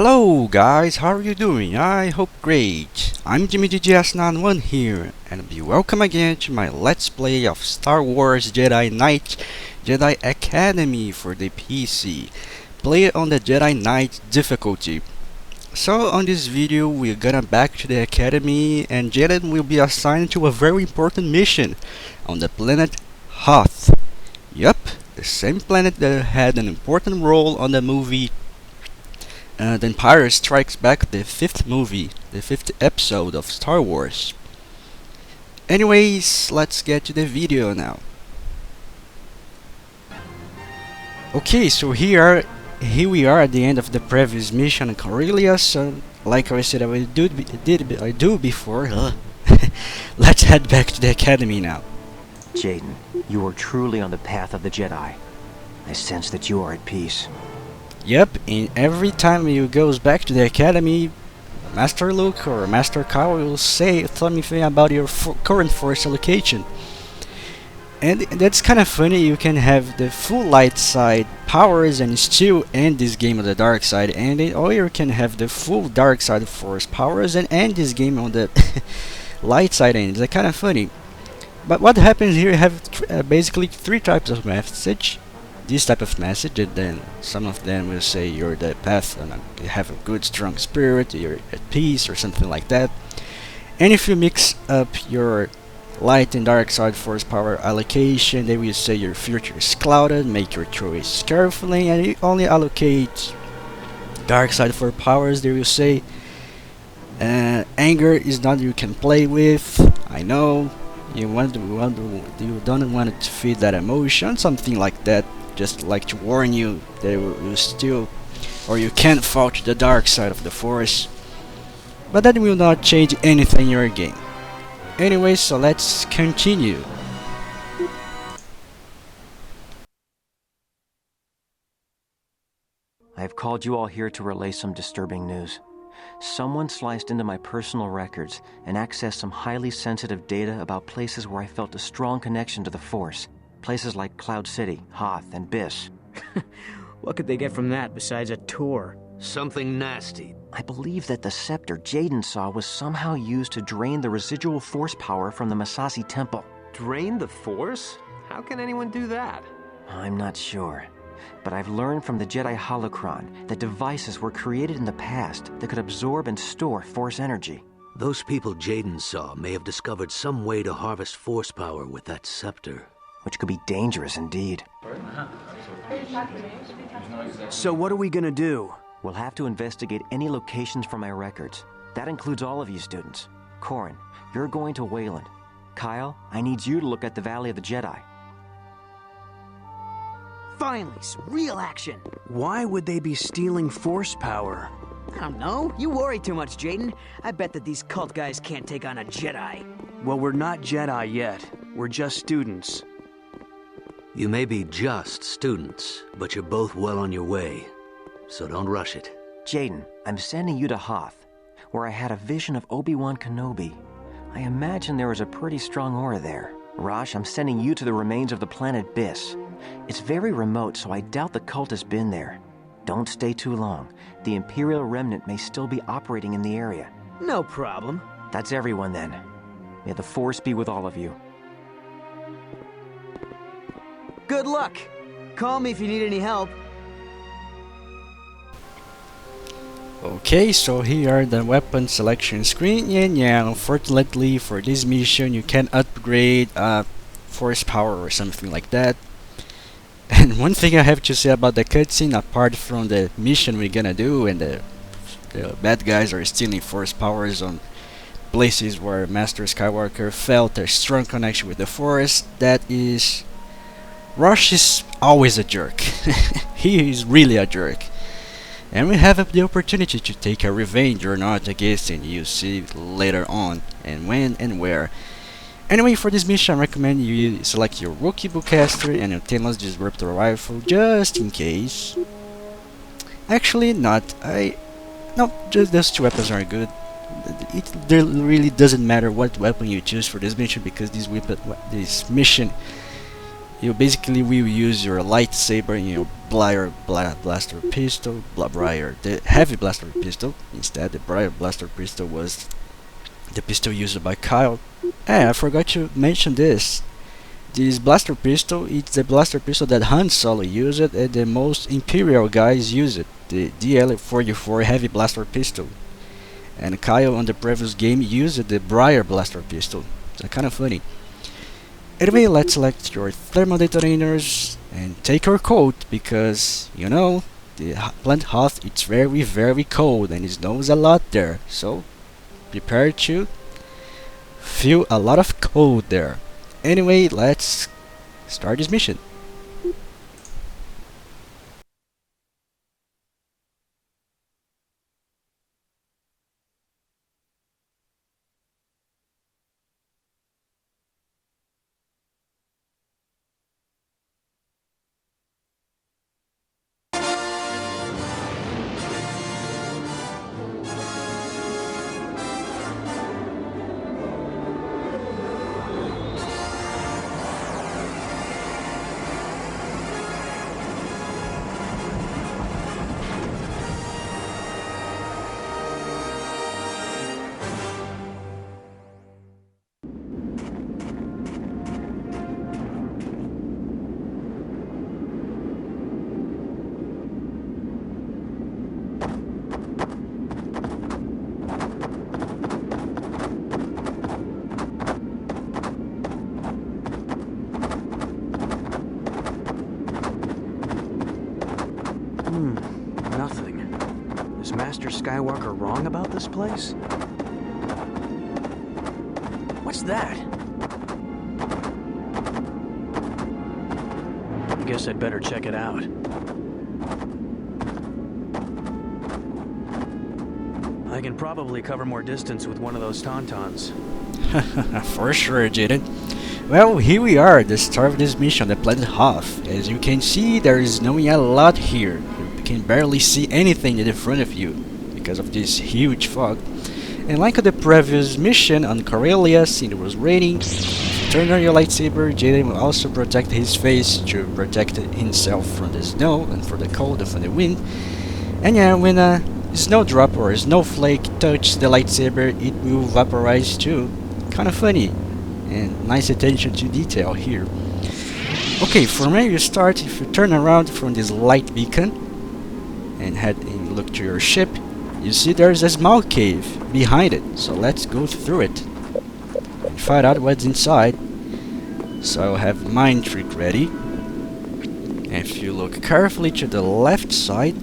Hello guys, how are you doing? I hope great. I'm Jimmy GGS91 here, and be welcome again to my Let's Play of Star Wars Jedi Knight Jedi Academy for the PC. Play it on the Jedi Knight difficulty. So on this video we're gonna back to the Academy and Jaden will be assigned to a very important mission on the planet Hoth. Yup, the same planet that had an important role on the movie The Empire Strikes Back, the fifth movie, the fifth episode of Star Wars. Anyways, let's get to the video now. Okay, so here we are at the end of the previous mission in Corellia. So, like I said, I do before. Let's head back to the Academy now. Jaden, you are truly on the path of the Jedi. I sense that you are at peace. Yep, and every time he goes back to the Academy, Master Luke or Master Kyle will say something about your current force allocation. And that's kind of funny. You can have the full light side powers and still end this game on the dark side, or you can have the full dark side force powers and end this game on the light side end. It's kind of funny. But what happens here, you have basically three types of message. This type of message, and then some of them will say you're the path and you have a good strong spirit, you're at peace or something like that. And if you mix up your light and dark side force power allocation, they will say your future is clouded, make your choice carefully, and you only allocate dark side for powers. They will say anger is not you can play with. I know you don't want to feed that emotion, something like that. Just like to warn you that you still, or you can't fault the dark side of the force. But that will not change anything in your game. Anyway, so let's continue. I have called you all here to relay some disturbing news. Someone sliced into my personal records and accessed some highly sensitive data about places where I felt a strong connection to the Force. Places like Cloud City, Hoth, and Byss. What could they get from that besides a tour? Something nasty. I believe that the scepter Jaden saw was somehow used to drain the residual force power from the Masasi Temple. Drain the Force? How can anyone do that? I'm not sure. But I've learned from the Jedi Holocron that devices were created in the past that could absorb and store Force energy. Those people Jaden saw may have discovered some way to harvest Force power with that scepter. Which could be dangerous indeed. So what are we gonna do? We'll have to investigate any locations from my records. That includes all of you students. Corrin, you're going to Wayland. Kyle, I need you to look at the Valley of the Jedi. Finally, some real action. Why would they be stealing force power? I don't know. You worry too much, Jaden. I bet that these cult guys can't take on a Jedi. Well, we're not Jedi yet. We're just students. You may be just students, but you're both well on your way. So don't rush it. Jaden, I'm sending you to Hoth, where I had a vision of Obi-Wan Kenobi. I imagine there is a pretty strong aura there. Rosh, I'm sending you to the remains of the planet Byss. It's very remote, so I doubt the cult has been there. Don't stay too long. The Imperial Remnant may still be operating in the area. No problem. That's everyone then. May the Force be with all of you. Good luck. Call me if you need any help. Okay, so here are the weapon selection screen, and yeah, unfortunately for this mission you can upgrade force power or something like that. And one thing I have to say about the cutscene, apart from the mission we're gonna do and the bad guys are stealing force powers on places where Master Skywalker felt a strong connection with the Force, that is, Rosh is always a jerk. He is really a jerk. And we have the opportunity to take a revenge or not against him. You see later on, and when and where. Anyway, for this mission I recommend you select your Wookiee Bowcaster and your Tailless Disruptor Rifle just in case. Actually not. No, just those two weapons are good. It really doesn't matter what weapon you choose for this mission, because this mission You basically will use your lightsaber and your blaster pistol, the heavy blaster pistol. Instead, the briar blaster pistol was the pistol used by Kyle. I forgot to mention this. This blaster pistol, it's the blaster pistol that Han Solo used and the most Imperial guys use it. The DL-44 heavy blaster pistol. And Kyle on the previous game used the briar blaster pistol. So kind of funny. Anyway, let's select your thermal detonators and take your coat because, you know, the planet Hoth, it's very, very cold and it snows a lot there. So, prepare to feel a lot of cold there. Anyway, let's start this mission. Nothing. Is Master Skywalker wrong about this place? What's that? I guess I'd better check it out. I can probably cover more distance with one of those tauntauns. For sure, Jaden. Well, here we are at the start of this mission on the planet Hoth. As you can see, there is snowing a lot here. You can barely see anything in front of you because of this huge fog. And like the previous mission on Corellia, since it was raining, if you turn on your lightsaber, Jaden will also protect his face to protect himself from the snow and from the cold and from the wind. And yeah, when a snowdrop or a snowflake touches the lightsaber, it will vaporize too. Kind of funny. And nice attention to detail here. Okay, from where you start, if you turn around from this light beacon and head and look to your ship, you see there's a small cave behind it. So let's go through it and find out what's inside. So I'll have mind trick ready. And if you look carefully to the left side,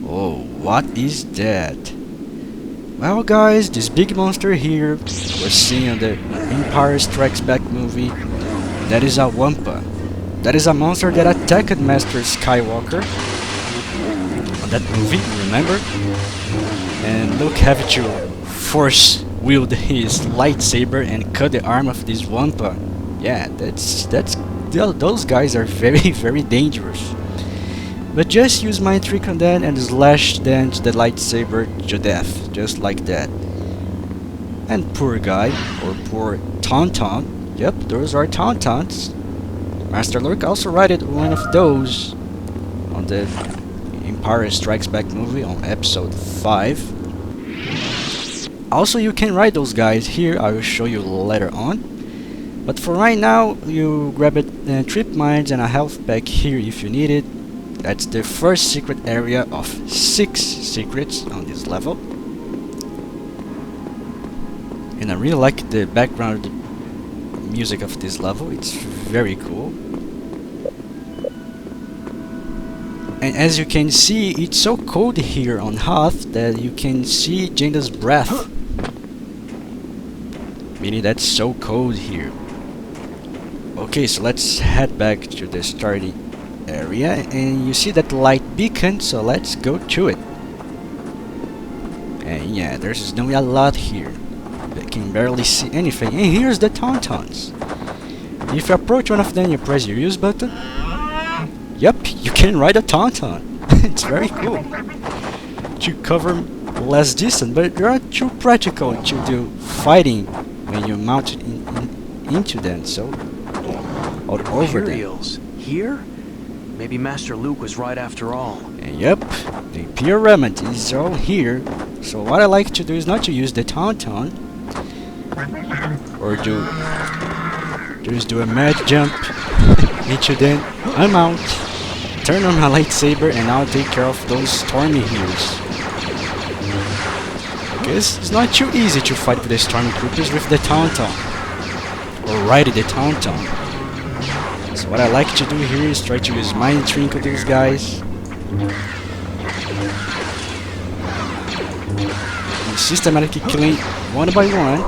oh, what is that? Well guys, this big monster here was seen on the Empire Strikes Back movie. That is a Wampa. That is a monster that attacked Master Skywalker on that movie, remember? And Luke had to force wield his lightsaber and cut the arm of this Wampa. Yeah, those guys are very, very dangerous. But just use my trick on that and slash then the lightsaber to death, just like that. And poor guy, or poor tauntaun, yep, those are tauntauns. Master Luke also righted one of those on the Empire Strikes Back movie on episode 5. Also, you can ride those guys here, I will show you later on. But for right now, you grab a trip mines and a health pack here if you need it. That's the first secret area of 6 secrets on this level. And I really like the background music of this level, it's very cool. And as you can see, it's so cold here on Hoth that you can see Jaden's breath. Meaning that's so cold here. Okay, so let's head back to the starting area, and you see that light beacon, so let's go to it. And yeah, there's snowing a lot here. I can barely see anything. And here's the tauntauns. If you approach one of them, you press your use button. Yep, you can ride a tauntaun. It's very cool. To cover less distance, but they are too practical to do fighting when you mount into them. So all over them. Imperials here? Maybe Master Luke was right after all. And yep, the Imperial Remnant is all here. So what I like to do is not to use the Tauntaun, or just do a mad jump into them, unmount, turn on my lightsaber, and I'll take care of those stormy heroes. Because it's not too easy to fight with the stormtroopers with the Tauntaun, or ride the Tauntaun. So what I like to do here is try to use Mind Trick on these guys. And systematically killing one by one.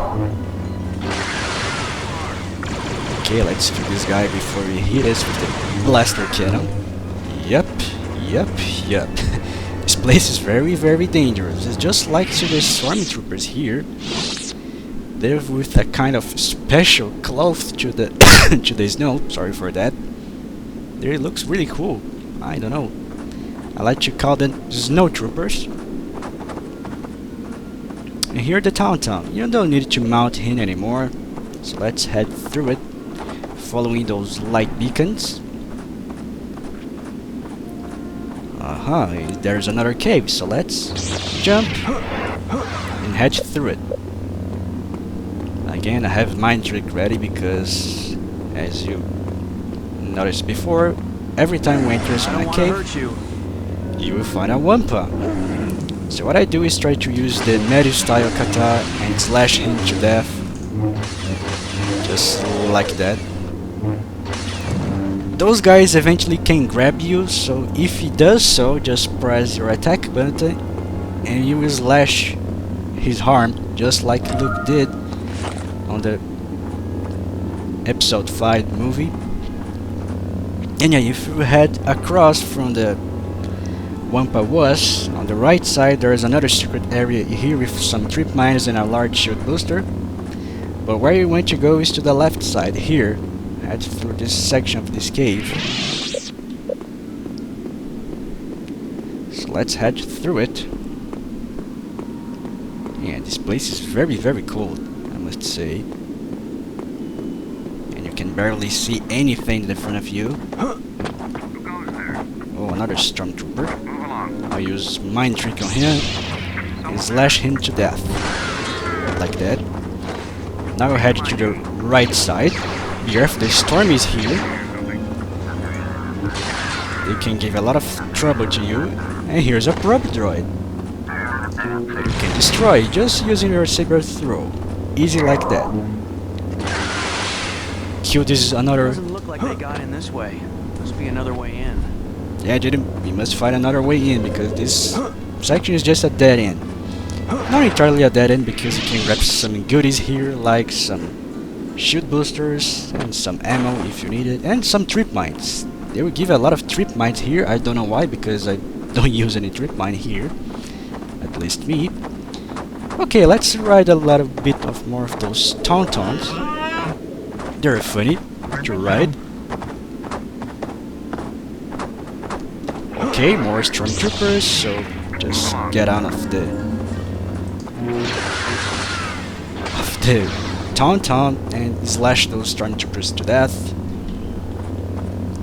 Okay, let's kill this guy before he hit us with the blaster cannon. Yep. This place is very, very dangerous. It's just like to the stormtroopers here. They're with a kind of special cloth to the to the snow. Sorry for that. It looks really cool. I don't know. I like to call them snow troopers. And here the Tauntaun. You don't need to mount him anymore. So let's head through it, following those light beacons. There's another cave. So let's jump and head through it. Again, I have Mind Trick ready because, as you noticed before, every time we enter a cave, you will find a Wampa. So what I do is try to use the Meru style kata and slash him to death, just like that. Those guys eventually can grab you, so if he does so, just press your attack button and you will slash his arm, just like Luke did on the episode 5 movie. And yeah, if you head across from the Wampa was, on the right side there is another secret area here with some trip mines and a large shield booster. But where you want to go is to the left side here. Head through this section of this cave. So let's head through it. Yeah, this place is very, very cold, I must say. And you can barely see anything in front of you. Oh, another stormtrooper. I'll use Mind Trick on him and slash him to death. Like that. Now we'll head to the right side. Here, if the storm is here, they can give a lot of trouble to you. And here's a probe droid that you can destroy just using your saber throw. Easy like that. Kill this another. Doesn't look like they got in this way. Must be another way in. Yeah, Jaden, we must find another way in because this section is just a dead end. Not entirely a dead end because you can grab some goodies here, like some shield boosters and some ammo if you need it, and some trip mines. They will give a lot of trip mines here. I don't know why, because I don't use any trip mine here, at least me. Okay, let's ride a little bit of more of those Tauntauns. They're funny to ride. Okay, more stormtroopers, so just get out of the Tauntaun and slash those stormtroopers to death.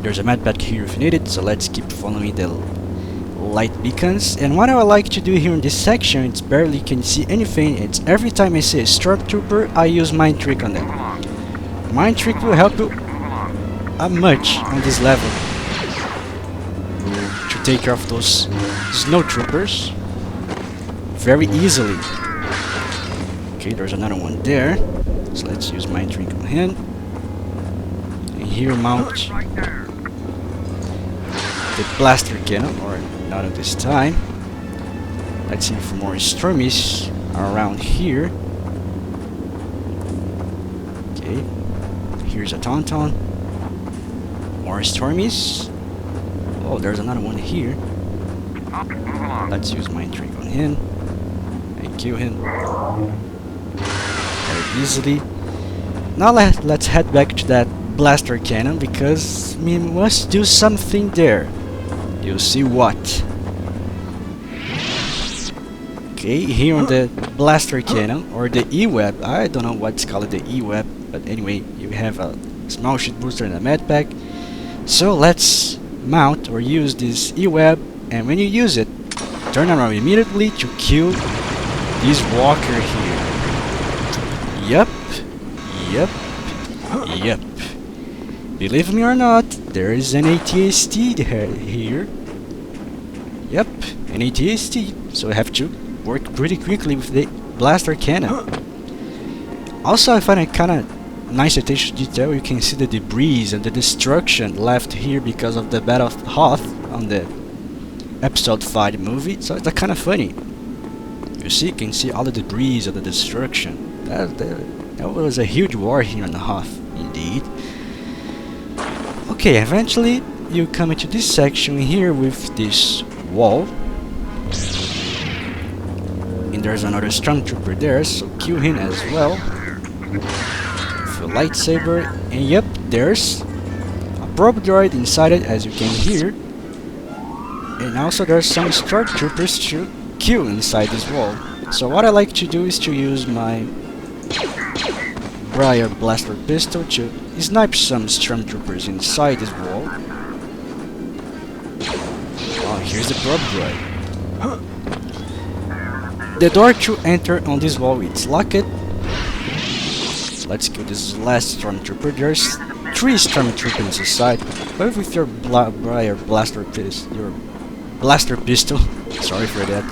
There's a medpack here if you need it, so let's keep following the light beacons. And what I like to do here in this section, it's barely can see anything. It's every time I see a stormtrooper, I use Mind Trick on them. Mind Trick will help you much on this level to take care of those snow troopers very easily. Okay, there's another one there. So let's use Mind Trick on him. And here mount the blaster cannon, or not at this time. Let's see for more stormies around here. Okay, here's a Tauntaun. More stormies. Oh, there's another one here. Let's use Mind Trick on him and kill him very easily. Now let's head back to that blaster cannon because we must do something there. You'll see what. Okay, here on the blaster cannon, or the E-web, I don't know what's called the E-web, but anyway, you have a small shield booster and a med pack. So let's mount or use this E-web, and when you use it, turn around immediately to kill this walker here. Yep. Believe me or not, there is an ATST here. Yep, an ATST. So I have to work pretty quickly with the blaster cannon. Also, I find it kind of nice attention to detail. You can see the debris and the destruction left here because of the Battle of Hoth on the Episode 5 movie. So it's kind of funny. You see, you can see all the debris of the destruction. That was a huge war here on Hoth, indeed. Okay, eventually you come into this section here with this wall. And there's another stormtrooper there, so kill him as well. With a lightsaber. And yep, there's a probe droid inside it, as you can hear. And also there's some stormtroopers to kill inside this wall. So what I like to do is to use my Briar Blaster pistol to snipe some stormtroopers inside this wall. Oh, here's the probe droid. The door to enter on this wall is locked. Let's kill this last stormtrooper. There's 3 stormtroopers inside, but with your Briar Blaster pistol, sorry for that,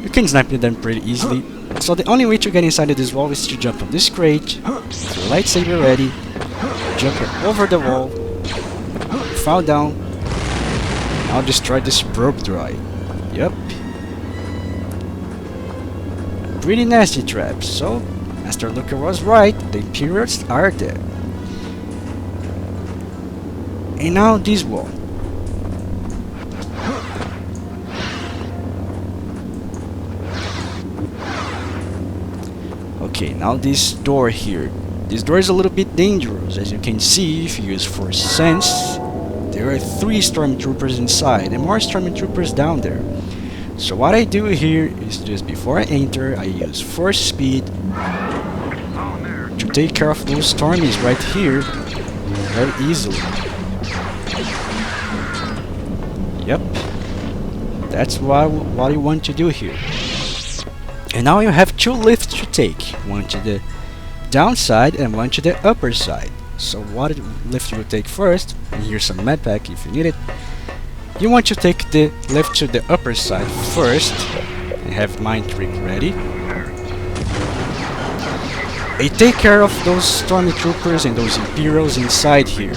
you can snipe them pretty easily. So the only way to get inside of this wall is to jump on this crate, with your lightsaber ready, jump over the wall, fall down. I'll destroy this probe droid. Yep. Pretty nasty trap. So Master Luca was right, the Imperials are dead. And now this wall. Okay, now this door here. This door is a little bit dangerous, as you can see if you use Force Sense. There are 3 stormtroopers inside and more stormtroopers down there. So what I do here is just before I enter, I use Force Speed to take care of those stormies right here very easily. Yep, that's what you want to do here. And now you have 2 lifts to take, one to the downside and one to the upper side. So what lift you will take first, and here's some med pack if you need it. You want to take the lift to the upper side first, and have Mind Trick ready. And take care of those stormtroopers and those Imperials inside here,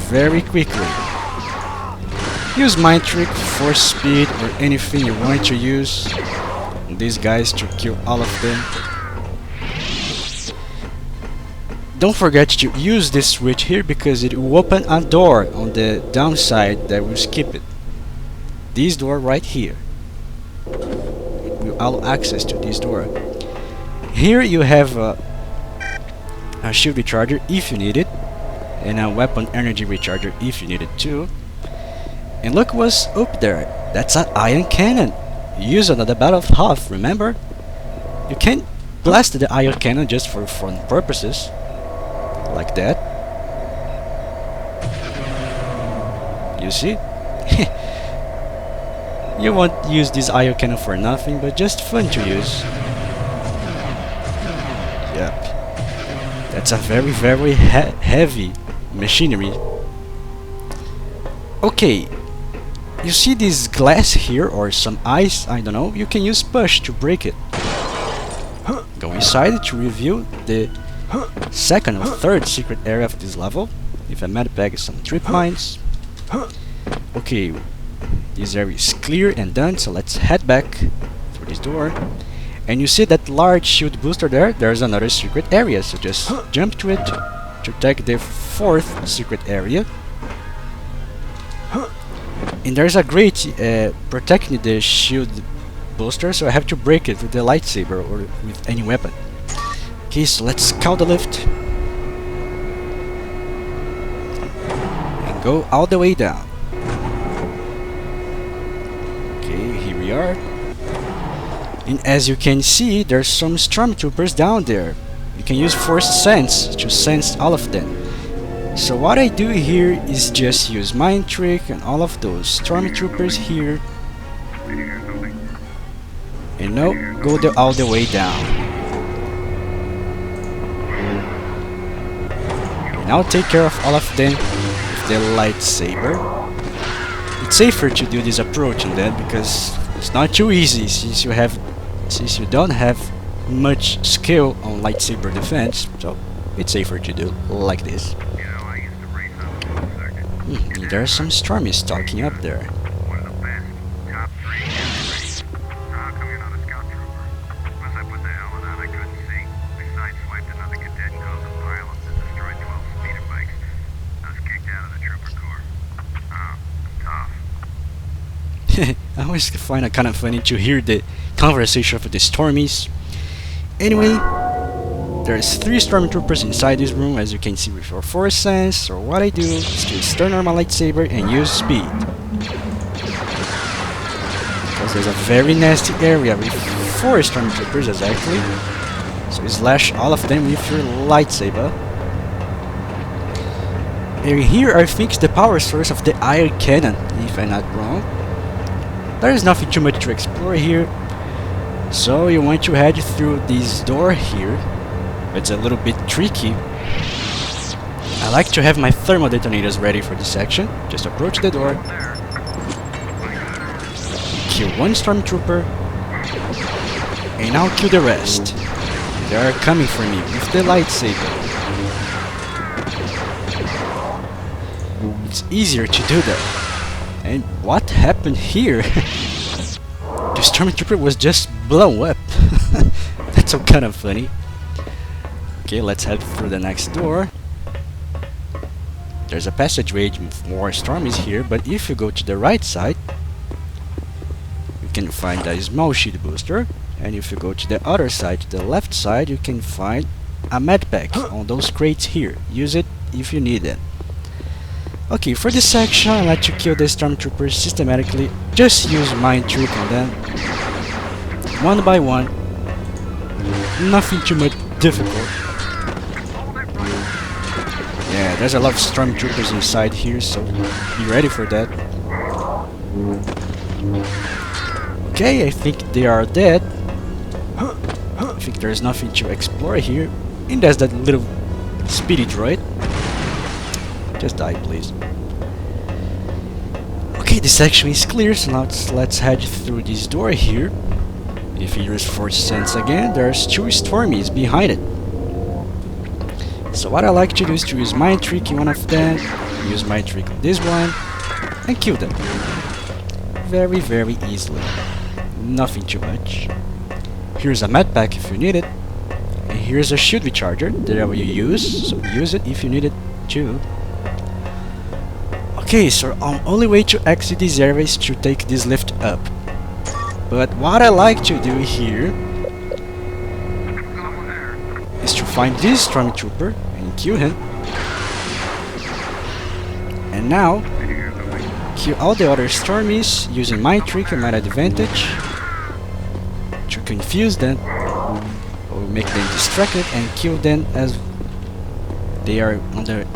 very quickly. Use Mind Trick, Force Speed, or anything you want to use these guys to kill all of them. Don't forget to use this switch here because it will open a door on the downside that will skip it. This door right here. It will allow access to this door. Here you have a shield recharger if you need it, and a weapon energy recharger if you need it too. And look what's up there. That's an ion cannon. Use it on the Battle of Hoth, remember? You can blast the ion cannon just for fun purposes. Like that. You see? You won't use this ion cannon for nothing, but just fun to use. Yep. That's a very, very heavy machinery. Okay. You see this glass here, or some ice, I don't know, you can use push to break it. Go inside to review the 2nd or 3rd secret area of this level, with a med pack and some trip mines. Okay, this area is clear and done, so let's head back through this door. And you see that large shield booster there, there's another secret area, so just jump to it to take the 4th secret area. And there's a grate protecting the shield booster, so I have to break it with the lightsaber or with any weapon. Okay, so let's count the lift. And go all the way down. Okay, here we are. And as you can see, there's some stormtroopers down there. You can use Force Sense to sense all of them. So what I do here is just use mind trick and all of those stormtroopers here, and now go all the way down. And I'll take care of all of them with the lightsaber. It's safer to do this approach and that because it's not too easy since you don't have much skill on lightsaber defense, so it's safer to do like this. There are some stormies talking up there. One of the best. Top 3 in history. How come you're not a scout trooper? Once I put the helmet on, I couldn't see. I sideswiped another cadet called the pilot that destroyed 12 speeder bikes. I was kicked out of the trooper corps. Tough. I always find it kind of funny to hear the conversation of the stormies. Anyway, there's 3 stormtroopers inside this room, as you can see with your force sense. So what I do is just turn on my lightsaber and use speed. Because there's a very nasty area with 4 stormtroopers exactly. So you slash all of them with your lightsaber. And here I think is the power source of the iron cannon, if I'm not wrong. There is nothing too much to explore here. So you want to head through this door here. It's a little bit tricky. I like to have my thermal detonators ready for this section. Just approach the door, kill 1 stormtrooper, and I'll kill the rest. They are coming for me with the lightsaber. It's easier to do that. And what happened here? The stormtrooper was just blown up. That's so kind of funny. Okay, let's head through the next door. There's a passageway with more stormies here, but if you go to the right side, you can find a small shield booster. And if you go to the other side, to the left side, you can find a med pack on those crates here. Use it if you need it. Okay, for this section, I let you kill the stormtroopers systematically. Just use mind trick on them, one by one. Nothing too much difficult. Yeah, there's a lot of stormtroopers inside here, so be ready for that. Okay, I think they are dead. I think there's nothing to explore here. And there's that little speedy droid. Just die, please. Okay, this section is clear, so now let's head through this door here. If you use force sense again, there's 2 stormies behind it. So what I like to do is to use mind trick in one of them, use mind trick on this one, and kill them. Very, very easily. Nothing too much. Here's a med pack if you need it. And here's a shield recharger that I will use, so use it if you need it too. Okay, so our only way to exit this area is to take this lift up. But what I like to do here is to find this stormtrooper and kill him. And now, kill all the other stormies using mind trick and mind advantage to confuse them or make them distracted and kill them as they are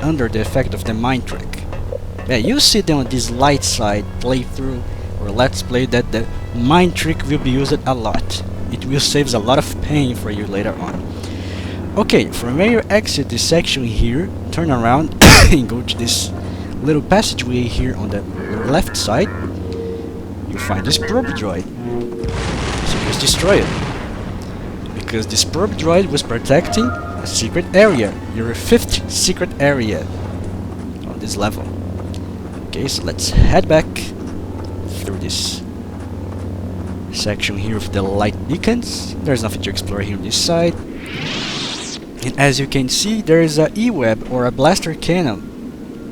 under the effect of the mind trick. Yeah, you see them on this light side playthrough or let's play that the mind trick will be used a lot. It will save a lot of pain for you later on. Okay, from where you exit this section here, turn around and go to this little passageway here on the left side. You find this probe droid. So just destroy it. Because this probe droid was protecting a secret area. Your 5th secret area on this level. Okay, so let's head back through this section here with the light beacons. There's nothing to explore here on this side. And as you can see, there is a E-web or a blaster cannon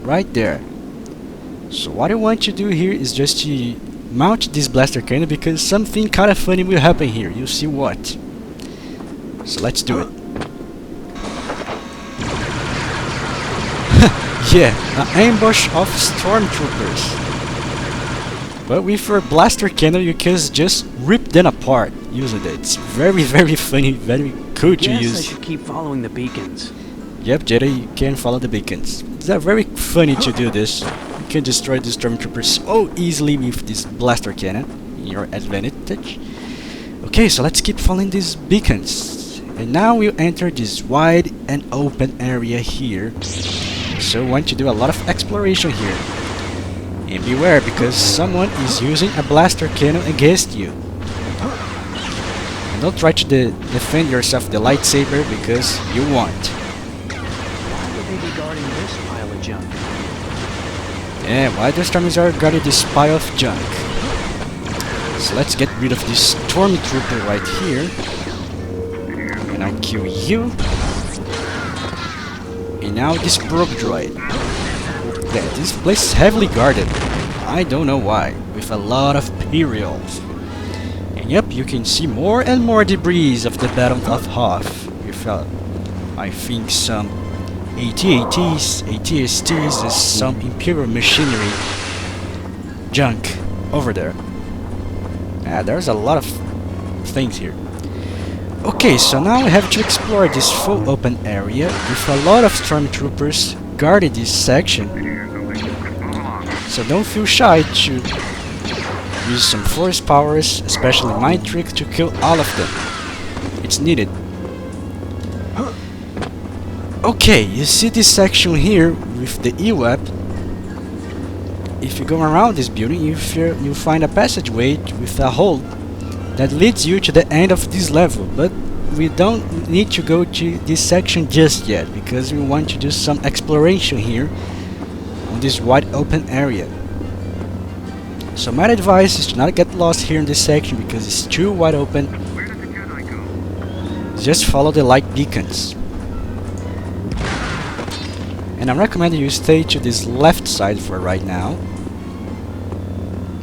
right there. So what I want to do here is just to mount this blaster cannon because something kind of funny will happen here. You'll see what. So let's do it. Yeah, an ambush of stormtroopers. But with your blaster cannon, you can just rip them apart using it. It's very, very funny, very cool to use. I should keep following the beacons. Yep, Jedi, you can follow the beacons. It's very funny to do this. You can destroy the stormtroopers so easily with this blaster cannon. Your advantage. Okay, so let's keep following these beacons. And now we enter this wide and open area here. So we want to do a lot of exploration here. And beware, because someone is using a blaster cannon against you. And don't try to defend yourself with the lightsaber, because you won't. Why would they be guarding this pile of junk? Yeah, why the stormers are guarding this pile of junk? So let's get rid of this stormtrooper right here. And I'll kill you. And now this probe droid. Yeah, this place is heavily guarded. I don't know why, with a lot of Imperials. And yep, you can see more and more debris of the Battle of Hoth. With I think some AT-ATs, AT-STs, and some Imperial machinery junk over there. Yeah, there's a lot of things here. Okay, so now we have to explore this full open area with a lot of stormtroopers guarding this section. So don't feel shy to use some force powers, especially mind trick, to kill all of them. It's needed. Okay, you see this section here with the E-Web. If you go around this building, you'll find a passageway with a hole that leads you to the end of this level, but we don't need to go to this section just yet, because we want to do some exploration here on this wide open area. So my advice is to not get lost here in this section, because it's too wide open. Where did the Jedi go? Just follow the light beacons. And I recommend you stay to this left side for right now,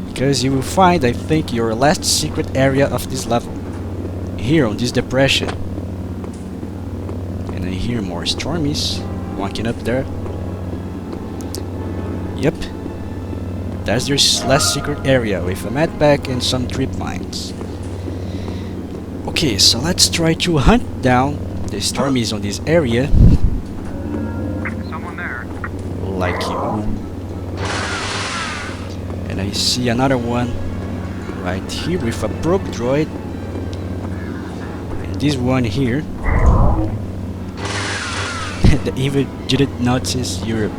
because you will find, I think, your last secret area of this level, here on this depression. And I hear more Stormies walking up there. Yep, that's your last secret area with a medpack and some trip mines. Okay, so let's try to hunt down the Stormies on this area. Someone there. Like you. And I see another one right here with a probe droid. And this one here. That even didn't notice you're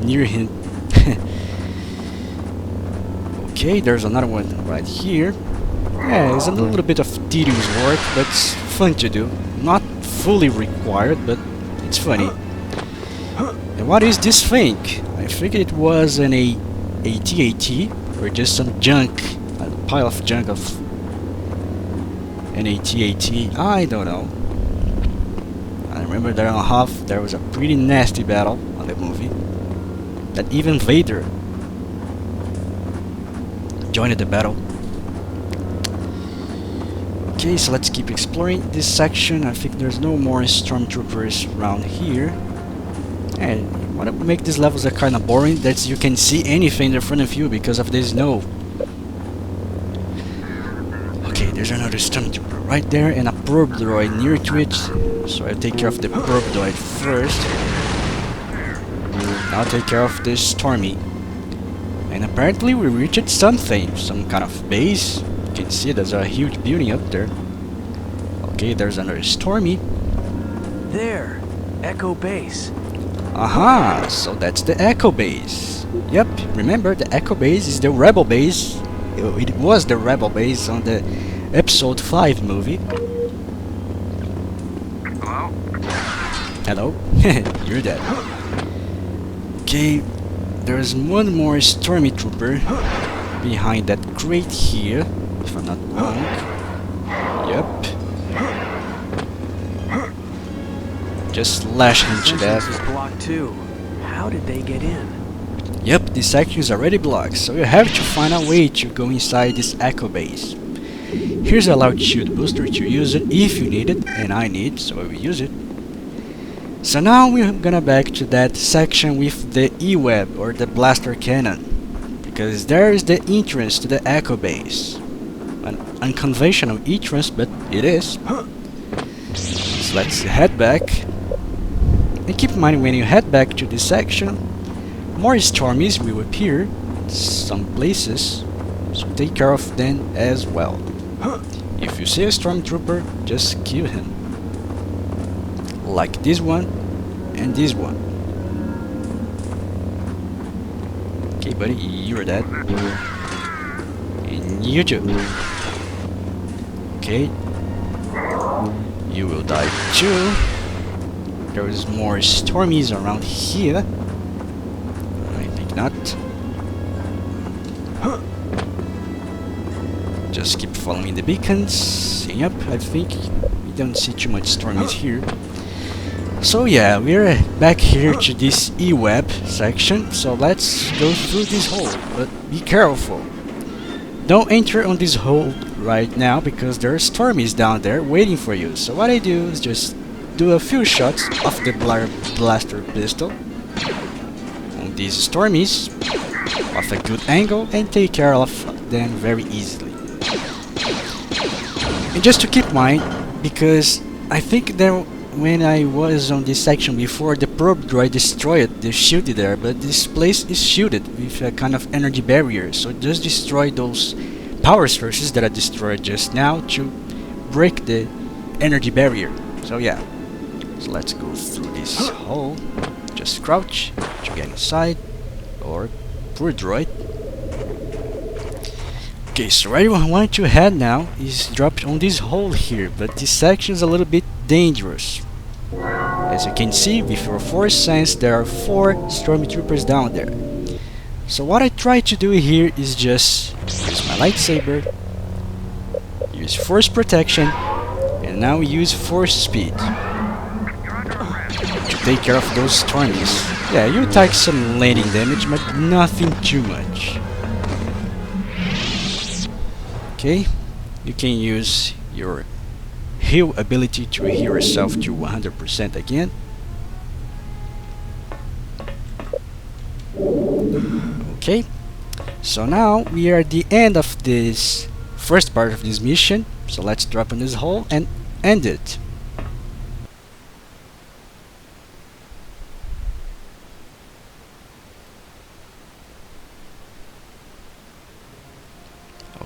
near him. Okay, there's another one right here. Yeah, it's a little bit of tedious work, but it's fun to do. Not fully required, but it's funny. And what is this thing? I figured it was an AT-AT, or just some junk, a pile of junk of an AT-AT. I don't know. I remember that on Hoth there was a pretty nasty battle on the movie, that even Vader joined the battle. Okay, so let's keep exploring this section. I think there's no more stormtroopers around here. And what would make these levels are kind of boring, that you can see anything in front of you because of the snow. Okay, there's another stormtrooper right there and a probe droid near to it. So I'll take care of the probe droid first. I'll take care of this Stormy. And apparently we reached something, some kind of base. You can see there's a huge building up there. Okay, there's another Stormy. There, Echo Base. Aha, so that's the Echo Base. Yep, remember the Echo Base is the Rebel Base. It was the Rebel Base on the Episode 5 movie. Hello? Hello? You're dead. Okay, there's one more Stormtrooper behind that crate here, if I'm not wrong. Yep. Just slash into that. Entrance is blocked too. How did they get in? Yep, this section is already blocked, so you have to find a way to go inside this Echo Base. Here's a large shield booster to use it if you need it, and I need, so I will use it. So now we're gonna back to that section with the E-Web, or the blaster cannon, because there is the entrance to the Echo Base. An unconventional entrance, but it is. So let's head back. And keep in mind, when you head back to this section, more stormies will appear in some places, so take care of them as well. If you see a stormtrooper, just kill him. Like this one and this one. Okay, buddy, you're dead. And you too. Okay. You will die too. There is more stormies around here. I think not. Just keep following the beacons. Yep, I think we don't see too much stormies here. So yeah, we're back here to this E-web section. So let's go through this hole, but be careful. Don't enter on this hole right now because there are stormies down there waiting for you. So what I do is just do a few shots of the blaster pistol on these stormies off a good angle and take care of them very easily. And just to keep in mind, because I think there, when I was on this section before, the probe droid destroyed the shield there, but this place is shielded with a kind of energy barrier, so just destroy those power sources that I destroyed just now to break the energy barrier. So yeah, so let's go through this hole. Just crouch to get inside, or poor droid. Okay, so where I want to head now is dropped on this hole here, but this section is a little bit dangerous. As you can see, with your force sense, there are 4 stormtroopers down there. So what I try to do here is just use my lightsaber, use force protection, and now use force speed to take care of those stormies. Yeah, you take some landing damage, but nothing too much. Okay, you can use your heal ability to heal yourself to 100% again. Okay, so now we are at the end of this first part of this mission, so let's drop in this hole and end it.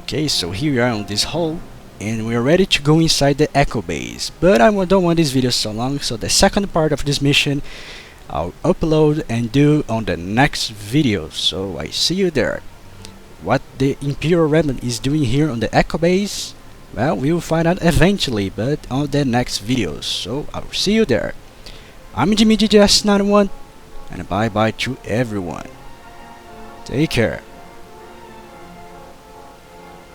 Okay, so here we are on this hole, and we are ready to go inside the Echo Base. But I don't want this video so long, so the second part of this mission I'll upload and do on the next video. So I see you there. What the Imperial Remnant is doing here on the Echo Base, well, we will find out eventually, but on the next videos. So I'll see you there. I'm Jimmy JS91, and bye bye to everyone. Take care.